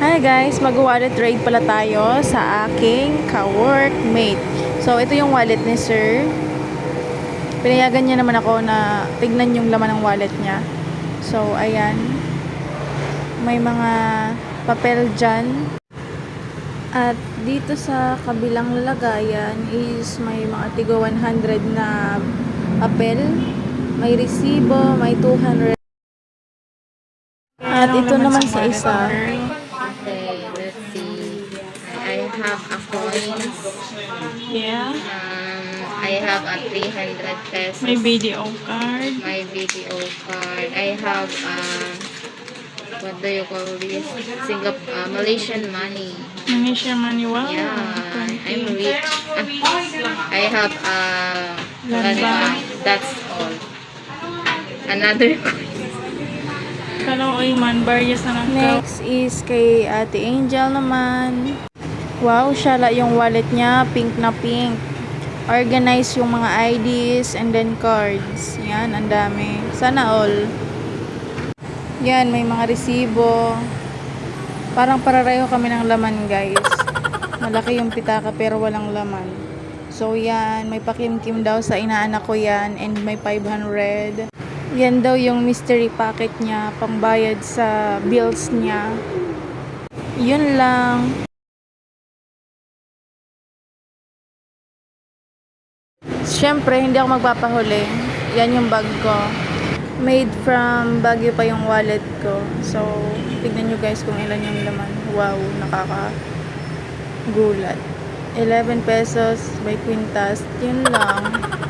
Hi guys, mag-wallet trade pala tayo sa aking ka-workmate. So, ito yung wallet ni sir. Pinayagan niya naman ako na tignan yung laman ng wallet niya. So, ayan. May mga papel dyan. At dito sa kabilang lalagayan is may mga tigo 100 na papel. May resibo, may 200. At ito naman sa isa. Okay, let's see. I have a coins. Yeah. I have a 300 pesos. May video card. My video card. I have what do you call this? Malaysian money. Malaysia money, wow. Yeah, I'm rich. I have Land bank. that's all. Another Kaloy man, barriers na Next is kay Ate Angel naman. Wow, shala yung wallet niya, pink na pink. Organize yung mga IDs and then cards. Yan, ang dami. Sana all. Yan, may mga resibo. Parang parareho kami ng laman, guys. Malaki yung pitaka pero walang laman. So, yan. May pakimkim daw sa inaanak ko yan. And may 500. Yan daw yung mystery packet niya. Pangbayad sa bills niya. Yun lang. Siyempre, hindi ako magpapahuli. Yan yung bag ko. Made from Baguio pa yung wallet ko. So, tignan nyo guys kung ilan yung laman. Wow, nakakagulat. 11 pesos by quintas. Yun lang.